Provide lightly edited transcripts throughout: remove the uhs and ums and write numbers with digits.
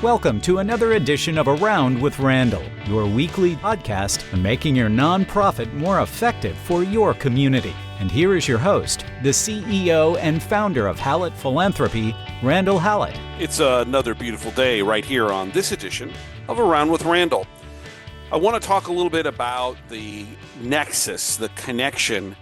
Welcome to another edition of Around with Randall, your weekly podcast on making your nonprofit more effective for your community. And here is your host, the CEO and founder of Hallett Philanthropy, Randall Hallett. It's another beautiful day right here on this edition of Around with Randall. I want to talk a little bit about the nexus, the connection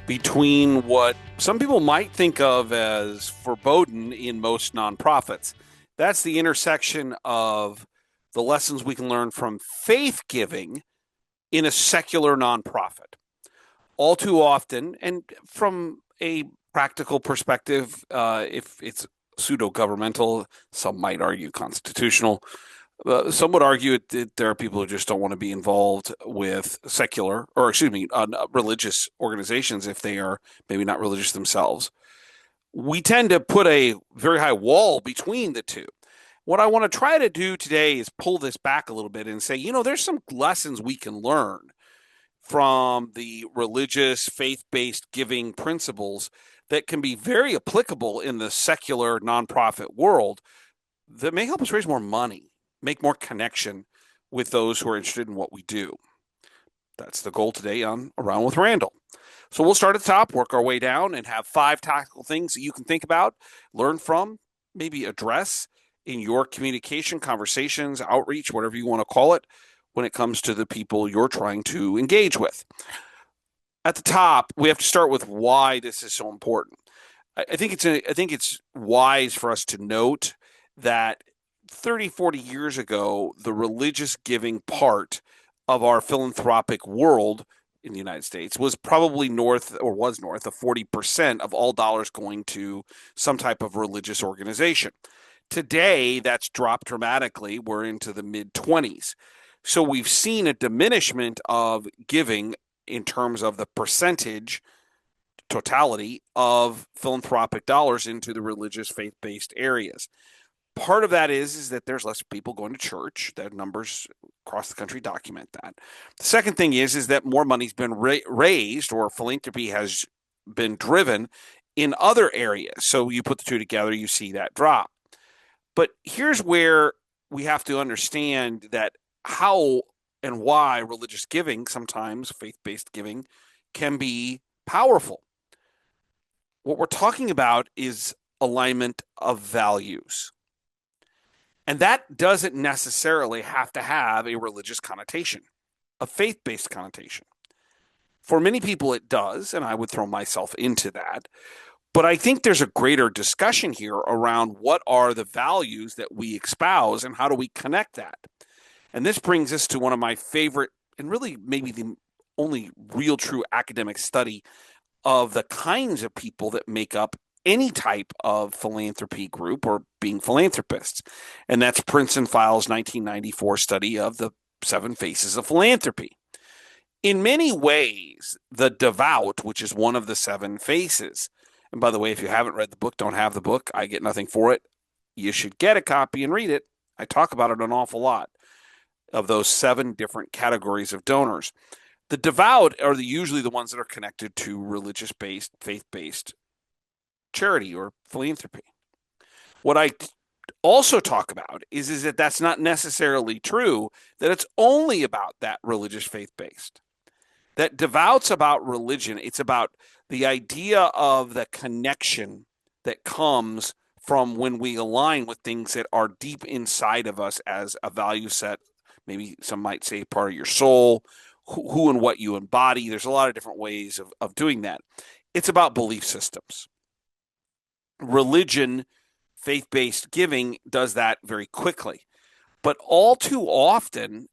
between what some people might think of as foreboding in most nonprofits. That's the intersection of the lessons we can learn from faith giving in a secular nonprofit. All too often, and from a practical perspective, if it's pseudo-governmental, some might argue constitutional, some would argue that there are people who just don't want to be involved with religious organizations if they are maybe not religious themselves. We tend to put a very high wall between the two. What I want to try to do today is pull this back a little bit and say, there's some lessons we can learn from the religious, faith-based giving principles that can be very applicable in the secular nonprofit world that may help us raise more money, make more connection with those who are interested in what we do. That's the goal today on Around with Randall. So we'll start at the top, work our way down, and have 5 tactical things that you can think about, learn from, maybe address in your communication, conversations, outreach, whatever you want to call it, when it comes to the people you're trying to engage with. At the top, we have to start with why this is so important. I think it's wise for us to note that 30, 40 years ago, the religious giving part of our philanthropic world in the United States was probably north of 40% of all dollars going to some type of religious organization. Today, that's dropped dramatically. We're into the mid-20s. So we've seen a diminishment of giving in terms of the percentage totality of philanthropic dollars into the religious faith-based areas. Part of that is that there's less people going to church. The numbers across the country document that. The second thing is that more money's been raised, or philanthropy has been driven in other areas. So you put the two together, you see that drop. But here's where we have to understand that how and why religious giving, sometimes faith-based giving, can be powerful. What we're talking about is alignment of values. And that doesn't necessarily have to have a religious connotation, a faith-based connotation. For many people it does, and I would throw myself into that. But I think there's a greater discussion here around what are the values that we espouse and how do we connect that. And this brings us to one of my favorite, and really maybe the only real true academic study of the kinds of people that make up any type of philanthropy group or being philanthropists. And that's Princeton Files' 1994 study of the 7 faces of philanthropy. In many ways, the devout, which is one of the 7 faces, and by the way, if you haven't read the book, don't have the book, I get nothing for it. You should get a copy and read it. I talk about it an awful lot of those 7 different categories of donors. The devout are usually the ones that are connected to religious-based, faith-based charity or philanthropy. What I also talk about is that that's not necessarily true, that it's only about that religious faith-based. That devout's about religion. It's about the idea of the connection that comes from when we align with things that are deep inside of us as a value set. Maybe some might say part of your soul, who and what you embody. There's a lot of different ways of doing that. It's about belief systems. Religion, faith-based giving does that very quickly. But all too often,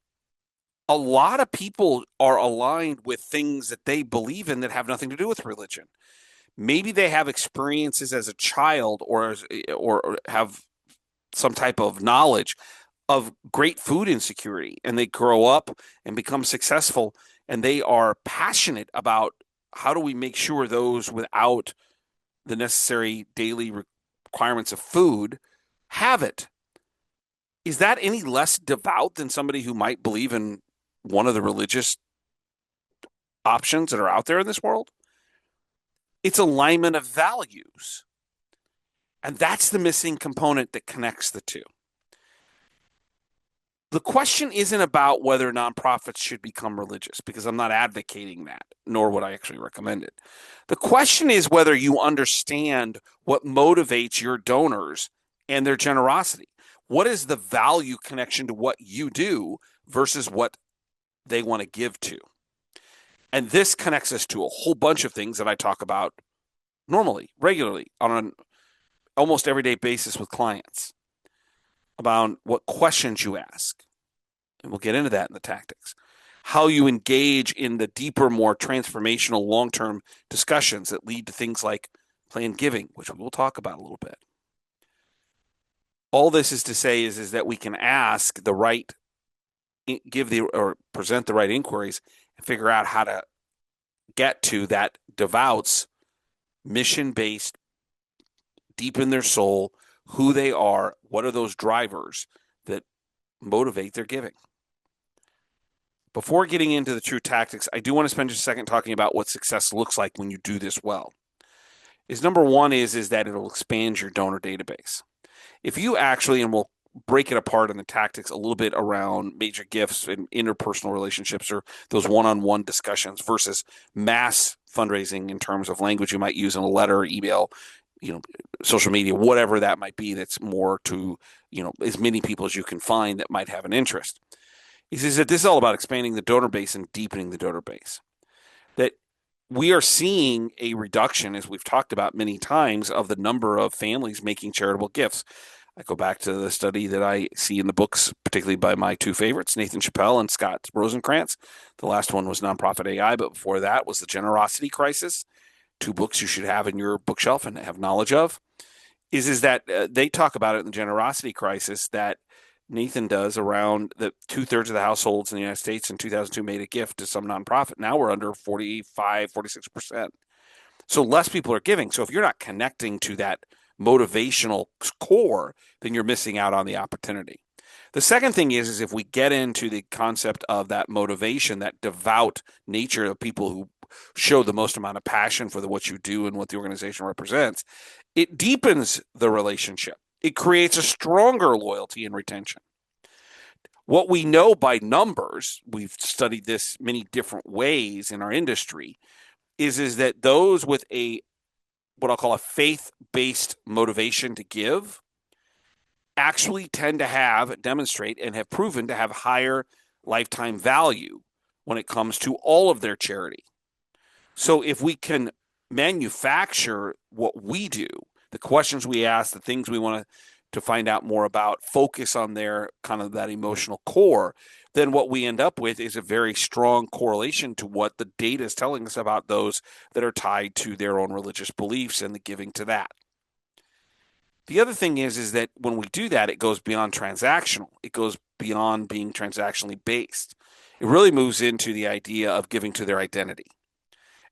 a lot of people are aligned with things that they believe in that have nothing to do with religion. Maybe they have experiences as a child or have some type of knowledge of great food insecurity, and they grow up and become successful, and they are passionate about how do we make sure those without the necessary daily requirements of food have it. Is that any less devout than somebody who might believe in one of the religious options that are out there in this world? It's alignment of values. And that's the missing component that connects the two. The question isn't about whether nonprofits should become religious, because I'm not advocating that, nor would I actually recommend it. The question is whether you understand what motivates your donors and their generosity. What is the value connection to what you do versus what they want to give to? And this connects us to a whole bunch of things that I talk about normally, regularly, on an almost everyday basis with clients, about what questions you ask. And we'll get into that in the tactics. How you engage in the deeper, more transformational long-term discussions that lead to things like planned giving, which we will talk about a little bit. All this is to say is that we can ask the right, or present the right inquiries and figure out how to get to that devout's mission-based, deep in their soul, who they are, what are those drivers that motivate their giving. Before getting into the true tactics, I do want to spend just a second talking about what success looks like when you do this well. Number one is that it'll expand your donor database. If you actually, and we'll break it apart in the tactics a little bit around major gifts and interpersonal relationships, or those one-on-one discussions versus mass fundraising in terms of language you might use in a letter, email, social media, whatever that might be, that's more to, as many people as you can find that might have an interest. He says that this is all about expanding the donor base and deepening the donor base. That we are seeing a reduction, as we've talked about many times, of the number of families making charitable gifts. I go back to the study that I see in the books, particularly by my two favorites, Nathan Chappell and Scott Rosenkrantz. The last one was Nonprofit AI, but before that was The Generosity Crisis. Two books you should have in your bookshelf and have knowledge of. Is that they talk about it in The Generosity Crisis that Nathan does, around that 2/3 of the households in the United States in 2002 made a gift to some nonprofit. Now we're under 45, 46%. So less people are giving. So if you're not connecting to that motivational core, then you're missing out on the opportunity. The second thing is if we get into the concept of that motivation, that devout nature of people who show the most amount of passion for what you do and what the organization represents, it deepens the relationship. It creates a stronger loyalty and retention. What we know by numbers, we've studied this many different ways in our industry, is that those with what I'll call a faith-based motivation to give actually tend to demonstrate and have proven to have higher lifetime value when it comes to all of their charity. So if we can manufacture what we do, the questions we ask, the things we want to find out more about, focus on their kind of that emotional core, then what we end up with is a very strong correlation to what the data is telling us about those that are tied to their own religious beliefs and the giving to that. The other thing is that when we do that, it goes beyond transactional. It goes beyond being transactionally based. It really moves into the idea of giving to their identity.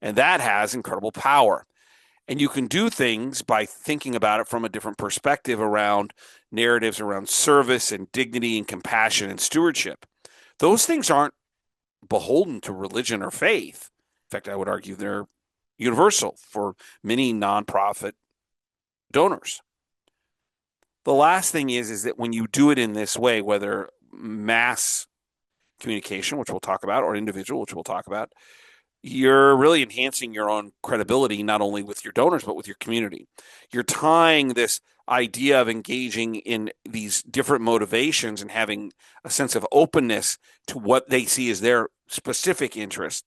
And that has incredible power. And you can do things by thinking about it from a different perspective around narratives around service and dignity and compassion and stewardship. Those things aren't beholden to religion or faith. In fact, I would argue they're universal for many nonprofit donors. The last thing is that when you do it in this way, whether mass communication, which we'll talk about, or individual, which we'll talk about, you're really enhancing your own credibility, not only with your donors, but with your community. You're tying this idea of engaging in these different motivations and having a sense of openness to what they see as their specific interest.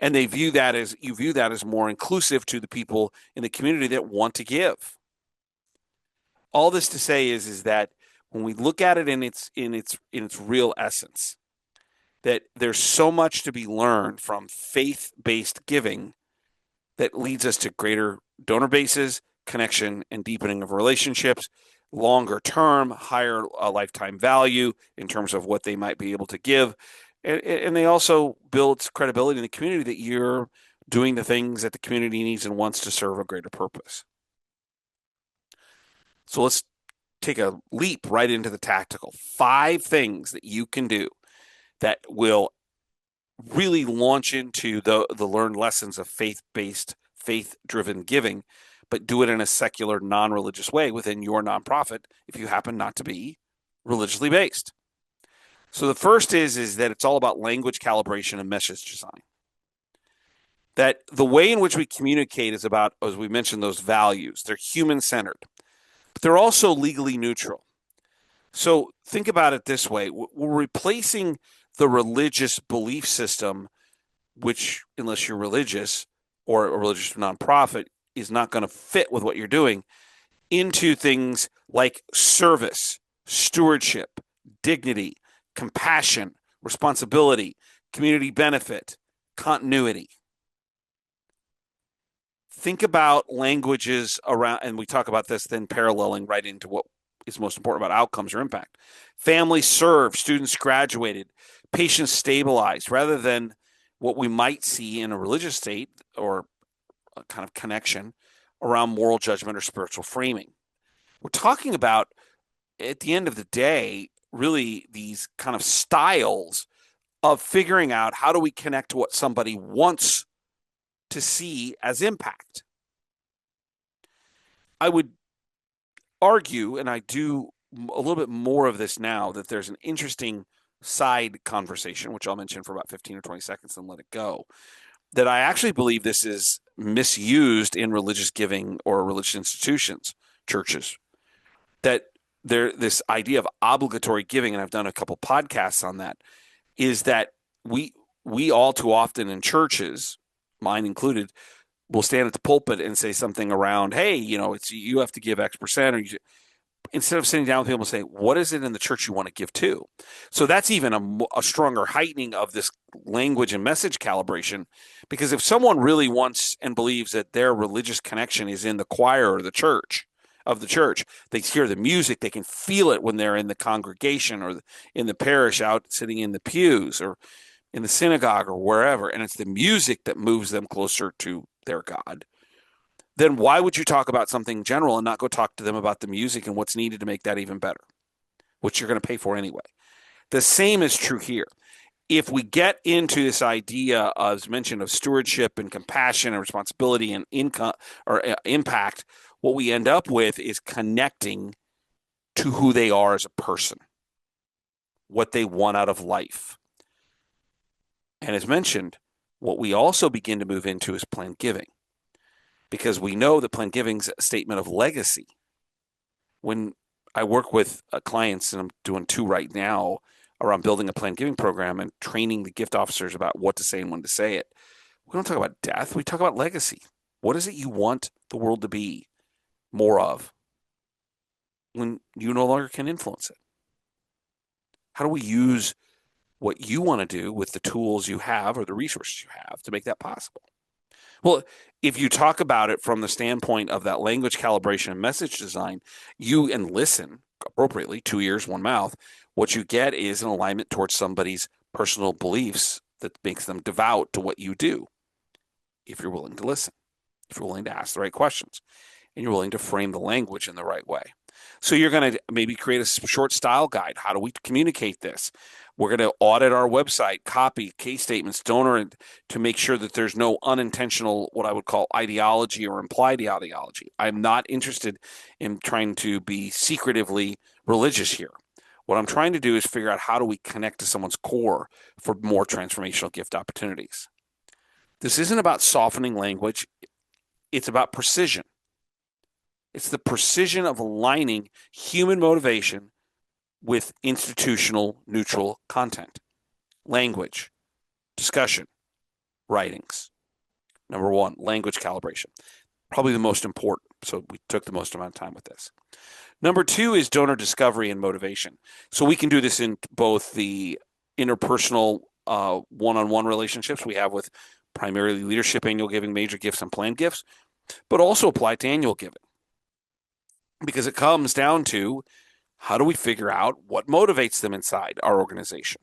And you view that as more inclusive to the people in the community that want to give. All this to say is that when we look at it in its real essence, that there's so much to be learned from faith-based giving that leads us to greater donor bases, connection and deepening of relationships, longer term, higher lifetime value in terms of what they might be able to give. And they also build credibility in the community that you're doing the things that the community needs and wants to serve a greater purpose. So let's take a leap right into the tactical. 5 things that you can do that will really launch into the learned lessons of faith-based, faith-driven giving, but do it in a secular, non-religious way within your nonprofit if you happen not to be religiously based. So the first is that it's all about language calibration and message design. That the way in which we communicate is about, as we mentioned, those values. They're human-centered, but they're also legally neutral. So think about it this way. We're replacing the religious belief system, which, unless you're religious or a religious nonprofit, is not going to fit with what you're doing, into things like service, stewardship, dignity, compassion, responsibility, community benefit, continuity. Think about languages around, and we talk about this then paralleling right into what is most important about outcomes or impact. Families served, students graduated, patients stabilized, rather than what we might see in a religious state or a kind of connection around moral judgment or spiritual framing. We're talking about, at the end of the day, really these kind of styles of figuring out how do we connect to what somebody wants to see as impact. I would argue, and I do a little bit more of this now, that there's an interesting side conversation, which I'll mention for about 15 or 20 seconds and let it go, that I actually believe this is misused in religious giving or religious institutions, churches, that this idea of obligatory giving, and I've done a couple podcasts on that, is that we all too often in churches, mine included, will stand at the pulpit and say something around, hey, it's you have to give X percent, or instead of sitting down with people and say, what is it in the church you want to give to? So that's even a stronger heightening of this language and message calibration, because if someone really wants and believes that their religious connection is in the choir or the church, they hear the music, they can feel it when they're in the congregation or in the parish, out sitting in the pews or in the synagogue or wherever, and it's the music that moves them closer to their God, then why would you talk about something general and not go talk to them about the music and what's needed to make that even better, which you're going to pay for anyway? The same is true here. If we get into this idea, as mentioned, of stewardship and compassion and responsibility and income or impact, what we end up with is connecting to who they are as a person, what they want out of life. And as mentioned, what we also begin to move into is planned giving, because we know that planned giving's a statement of legacy. When I work with clients, and I'm doing 2 right now, around building a planned giving program and training the gift officers about what to say and when to say it, we don't talk about death. We talk about legacy. What is it you want the world to be more of when you no longer can influence it? How do we use what you want to do with the tools you have or the resources you have to make that possible? Well, if you talk about it from the standpoint of that language calibration and message design, and listen appropriately, 2 ears, 1 mouth, what you get is an alignment towards somebody's personal beliefs that makes them devout to what you do. If you're willing to listen, if you're willing to ask the right questions, and you're willing to frame the language in the right way. So you're going to maybe create a short style guide. How do we communicate this? We're going to audit our website, copy, case statements, donor, to make sure that there's no unintentional, what I would call ideology or implied ideology. I'm not interested in trying to be secretively religious here. What I'm trying to do is figure out how do we connect to someone's core for more transformational gift opportunities. This isn't about softening language. It's about precision. It's the precision of aligning human motivation with institutional neutral content, language, discussion, writings. Number 1, language calibration. Probably the most important. So we took the most amount of time with this. Number 2 is donor discovery and motivation. So we can do this in both the interpersonal one-on-one relationships we have with primarily leadership, annual giving, major gifts, and planned gifts, but also apply to annual giving. Because it comes down to, how do we figure out what motivates them inside our organization?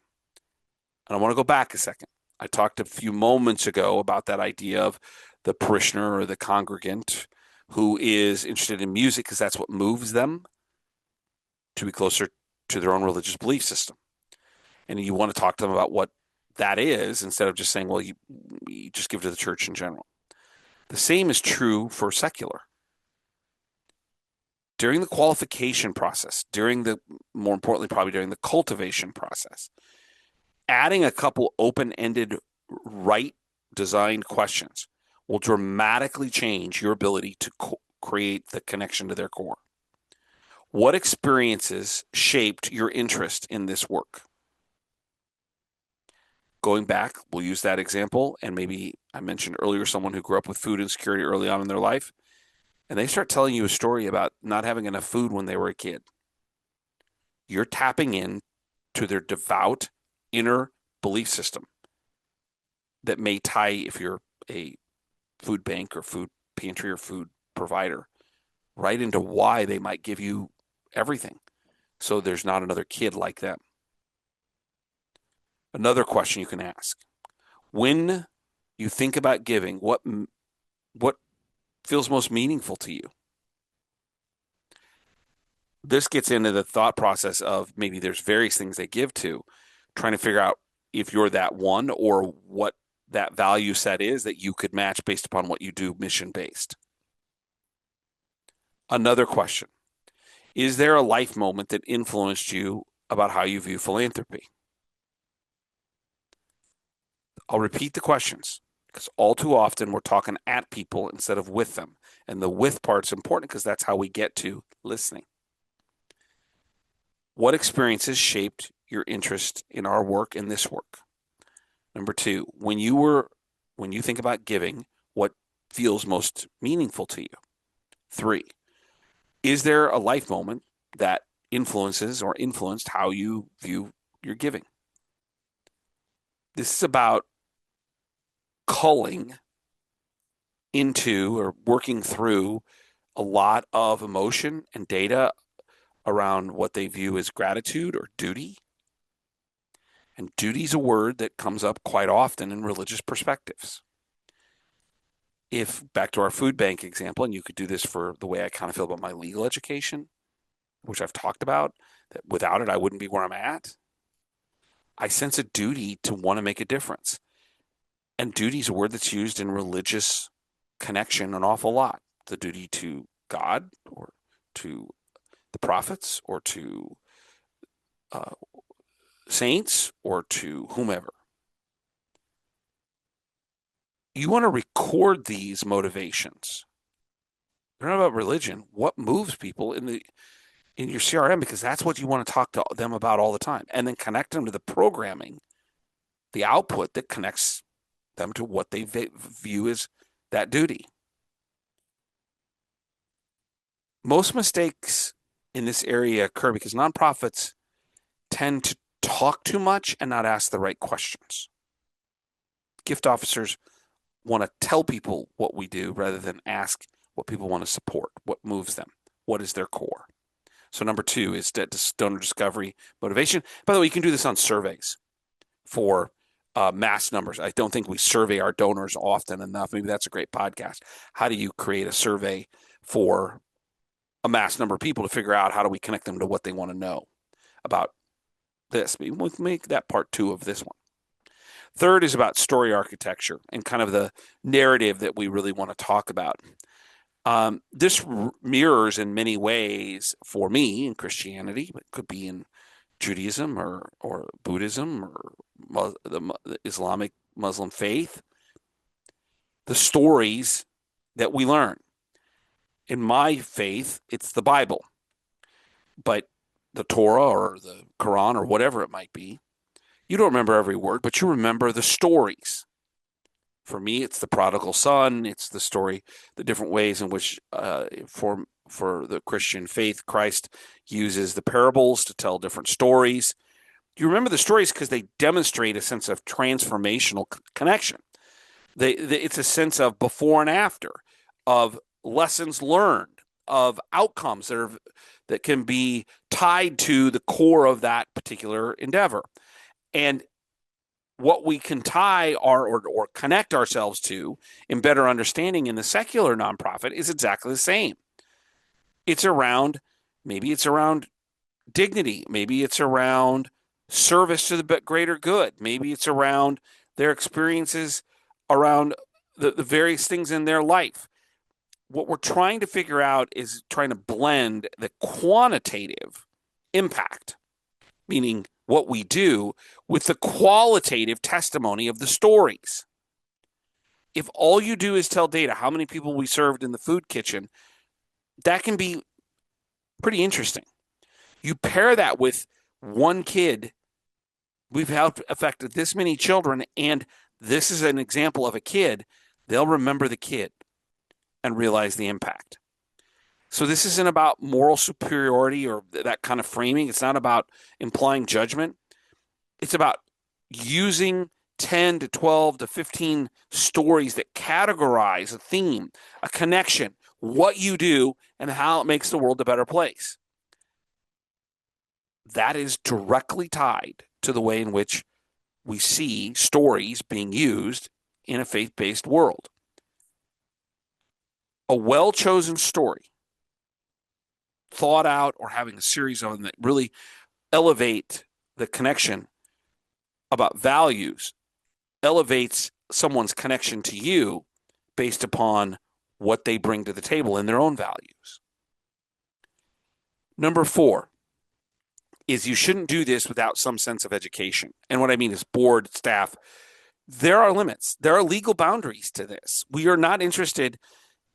And I want to go back a second. I talked a few moments ago about that idea of the parishioner or the congregant who is interested in music because that's what moves them to be closer to their own religious belief system. And you want to talk to them about what that is instead of just saying, well, you just give to the church in general. The same is true for secular. During the qualification process, more importantly, probably during the cultivation process, adding a couple open-ended, right-designed questions will dramatically change your ability to create the connection to their core. What experiences shaped your interest in this work? Going back, we'll use that example, and maybe I mentioned earlier someone who grew up with food insecurity early on in their life, and they start telling you a story about not having enough food when they were a kid. You're tapping in to their devout inner belief system that may tie, if you're a food bank or food pantry or food provider, right into why they might give you everything, so there's not another kid like them. Another question you can ask: when you think about giving, what feels most meaningful to you? This gets into the thought process of maybe there's various things they give to, trying to figure out if you're that one or what that value set is that you could match based upon what you do mission-based. Another question: is there a life moment that influenced you about how you view philanthropy? I'll repeat the questions because all too often we're talking at people instead of with them. And the with part's important because that's how we get to listening. What experiences shaped your interest in our work and this work? Number two, when you think about giving, what feels most meaningful to you? Three, is there a life moment that influences or influenced how you view your giving? This is about culling into or working through a lot of emotion and data around what they view as gratitude or duty. And duty is a word that comes up quite often in religious perspectives. If, back to our food bank example, and you could do this for the way I kind of feel about my legal education, which I've talked about, that without it, I wouldn't be where I'm at. I sense a duty to want to make a difference. And duty is a word that's used in religious connection an awful lot. The duty to God or to the prophets or to saints or to whomever. You want to record these motivations. They're not about religion. What moves people in your CRM, because that's what you want to talk to them about all the time, and then connect them to the programming, the output that connects them to what they view as that duty. Most mistakes in this area occur because nonprofits tend to talk too much and not ask the right questions. Gift officers want to tell people what we do rather than ask what people want to support, what moves them, what is their core. So number two is donor discovery motivation. By the way, you can do this on surveys for mass numbers. I don't think we survey our donors often enough. Maybe that's a great podcast. How do you create a survey for a mass number of people to figure out how do we connect them to what they want to know about this? We'll make that part two of this one. Third is about story architecture and kind of the narrative that we really want to talk about. This mirrors in many ways for me in Christianity, but it could be in Judaism or Buddhism or the Islamic Muslim faith, the stories that we learn. In my faith, it's the Bible, but the Torah or the Quran or whatever it might be, you don't remember every word, but you remember the stories. For me, it's the prodigal son. It's the story, the different ways in which, for the Christian faith, Christ uses the parables to tell different stories. You remember the stories because they demonstrate a sense of transformational connection. It's a sense of before and after, of lessons learned, of outcomes that can be tied to the core of that particular endeavor. And what we can tie or connect ourselves to in better understanding in the secular nonprofit is exactly the same. Maybe it's around dignity. Maybe it's around service to the greater good. Maybe it's around their experiences around the various things in their life. What we're trying to figure out is trying to blend the quantitative impact, meaning what we do with the qualitative testimony of the stories. If all you do is tell data, how many people we served in the food kitchen, that can be pretty interesting. You pair that with one kid, we've helped affected this many children, and this is an example of a kid, they'll remember the kid and realize the impact. So this isn't about moral superiority or that kind of framing. It's not about implying judgment. It's about using 10 to 12 to 15 stories that categorize a theme, a connection, what you do, and how it makes the world a better place. That is directly tied to the way in which we see stories being used in a faith-based world. A well-chosen story, thought out or having a series of them that really elevate the connection about values, elevates someone's connection to you based upon what they bring to the table in their own values. Number 4 is you shouldn't do this without some sense of education. And what I mean is board, staff, there are limits. There are legal boundaries to this. We are not interested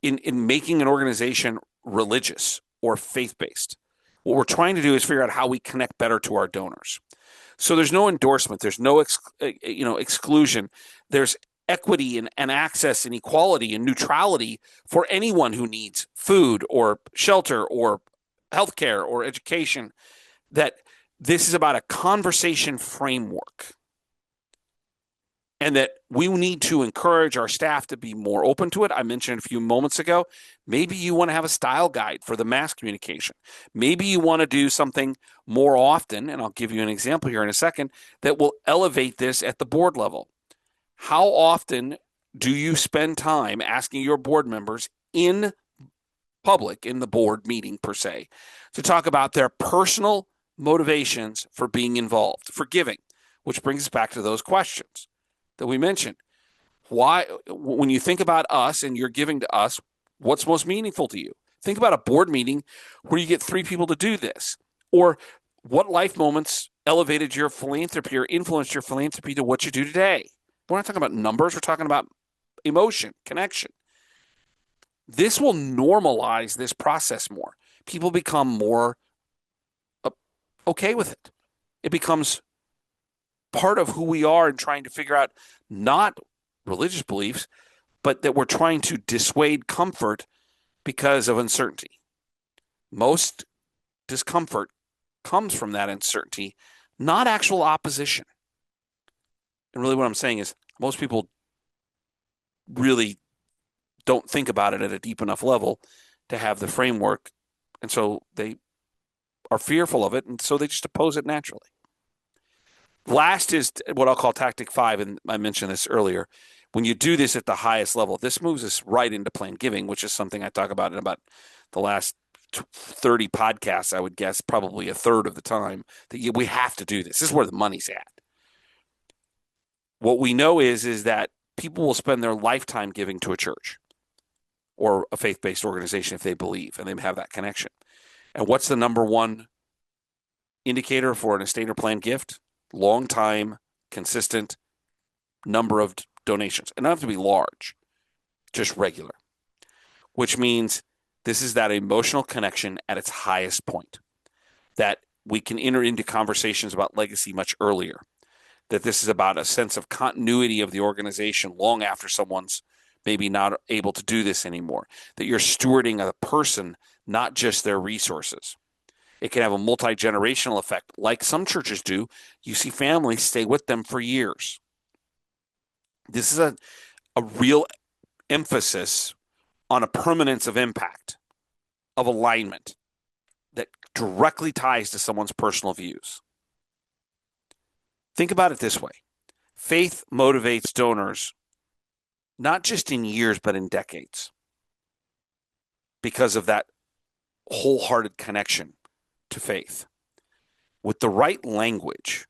in making an organization religious or faith-based. What we're trying to do is figure out how we connect better to our donors. So there's no endorsement. There's no exclusion. There's equity and access and equality and neutrality for anyone who needs food or shelter or healthcare or education. That this is about a conversation framework. And that we need to encourage our staff to be more open to it. I mentioned a few moments ago, maybe you want to have a style guide for the mass communication. Maybe you want to do something more often, and I'll give you an example here in a second, that will elevate this at the board level. How often do you spend time asking your board members in public, in the board meeting per se, to talk about their personal motivations for being involved, for giving, which brings us back to those questions that we mentioned. Why, when you think about us and you're giving to us, what's most meaningful to you? Think about a board meeting where you get 3 people to do this. Or what life moments elevated your philanthropy or influenced your philanthropy to what you do today? We're not talking about numbers. We're talking about emotion, connection. This will normalize this process more. People become more okay with it. It becomes part of who we are in trying to figure out not religious beliefs, but that we're trying to dissuade comfort because of uncertainty. Most discomfort comes from that uncertainty, not actual opposition. And really what I'm saying is most people really don't think about it at a deep enough level to have the framework. And so they are fearful of it, and so they just oppose it naturally. Last is what I'll call tactic 5, and I mentioned this earlier. When you do this at the highest level, this moves us right into planned giving, which is something I talk about in about the last 30 podcasts, I would guess, probably a third of the time, that we have to do this. This is where the money's at. What we know is that people will spend their lifetime giving to a church or a faith-based organization if they believe and they have that connection. And what's the number one indicator for an estate or planned gift? Long time, consistent number of donations. And not have to be large, just regular, which means this is that emotional connection at its highest point, that we can enter into conversations about legacy much earlier, that this is about a sense of continuity of the organization long after someone's maybe not able to do this anymore, that you're stewarding a person, not just their resources. It can have a multi-generational effect. Like some churches do, you see families stay with them for years. This is a real emphasis on a permanence of impact, of alignment that directly ties to someone's personal views. Think about it this way. Faith motivates donors not just in years, but in decades because of that wholehearted connection to faith. With the right language,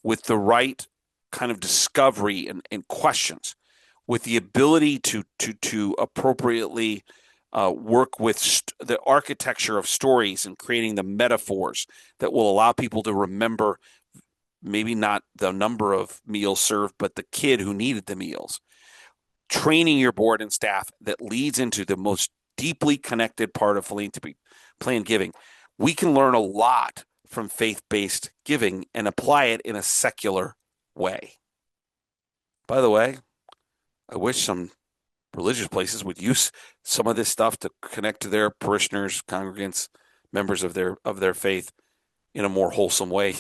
with the right kind of discovery and questions, with the ability to appropriately work with the architecture of stories and creating the metaphors that will allow people to remember maybe not the number of meals served, but the kid who needed the meals. Training your board and staff that leads into the most deeply connected part of philanthropy, planned giving. We can learn a lot from faith-based giving and apply it in a secular way. By the way, I wish some religious places would use some of this stuff to connect to their parishioners, congregants, members of their faith in a more wholesome way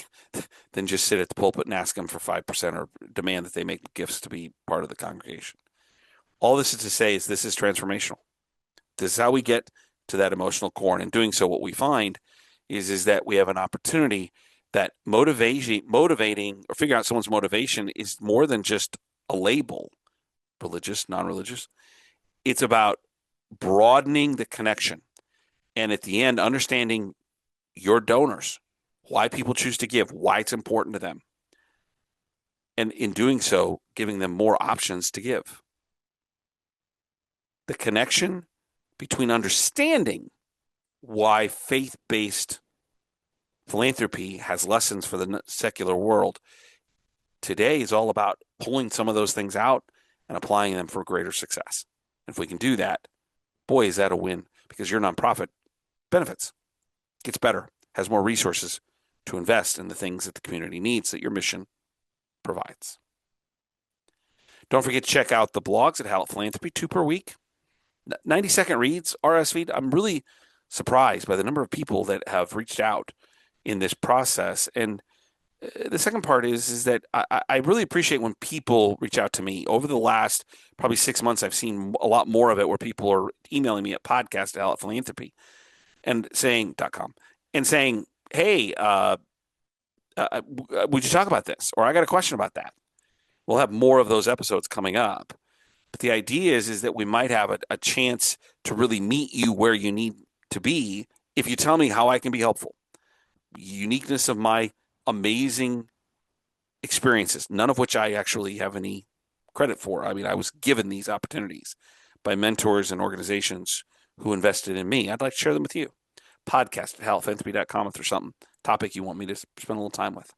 than just sit at the pulpit and ask them for 5% or demand that they make gifts to be part of the congregation. All this is to say is this is transformational. This is how we get to that emotional core. And in doing so, what we find is that we have an opportunity that motivating or figuring out someone's motivation is more than just a label, religious, non-religious. It's about broadening the connection. And at the end, understanding your donors, why people choose to give, why it's important to them. And in doing so, giving them more options to give. The connection between understanding why faith-based philanthropy has lessons for the secular world today is all about pulling some of those things out and applying them for greater success. And if we can do that, boy, is that a win, because your nonprofit benefits, gets better, has more resources to invest in the things that the community needs that your mission provides. Don't forget to check out the blogs at Hallett Philanthropy, 2 per week. 90-second reads, RSS feed. I'm really surprised by the number of people that have reached out in this process. And the second part is that I really appreciate when people reach out to me. Over the last probably 6 months, I've seen a lot more of it where people are emailing me at podcast@Philanthropy and saying.com and saying, hey, would you talk about this? Or I got a question about that. We'll have more of those episodes coming up. But the idea is that we might have a chance to really meet you where you need to be if you tell me how I can be helpful. Uniqueness of my amazing experiences, none of which I actually have any credit for. I mean, I was given these opportunities by mentors and organizations who invested in me. I'd like to share them with you. Podcast@Philanthropy.com if there's something, topic you want me to spend a little time with.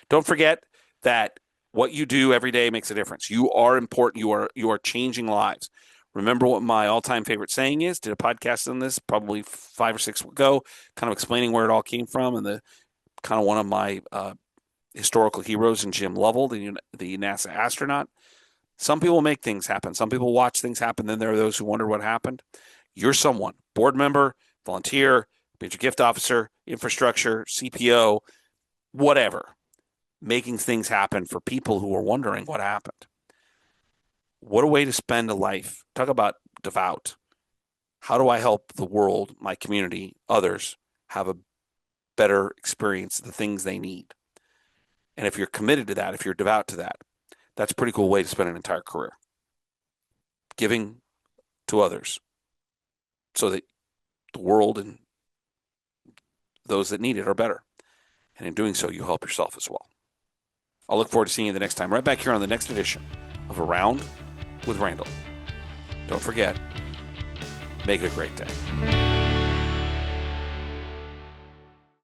Don't forget that what you do every day makes a difference. You are important. You are changing lives. Remember what my all-time favorite saying is? Did a podcast on this probably 5 or 6 ago, kind of explaining where it all came from, and the kind of one of my historical heroes in Jim Lovell, the NASA astronaut. Some people make things happen. Some people watch things happen. Then there are those who wonder what happened. You're someone, board member, volunteer, major gift officer, infrastructure, CPO, whatever, making things happen for people who are wondering what happened. What a way to spend a life. Talk about devout. How do I help the world, my community, others have a better experience of the things they need? And if you're committed to that, if you're devout to that, that's a pretty cool way to spend an entire career. Giving to others so that the world and those that need it are better. And in doing so, you help yourself as well. I'll look forward to seeing you the next time, right back here on the next edition of Around with Randall. Don't forget, make it a great day.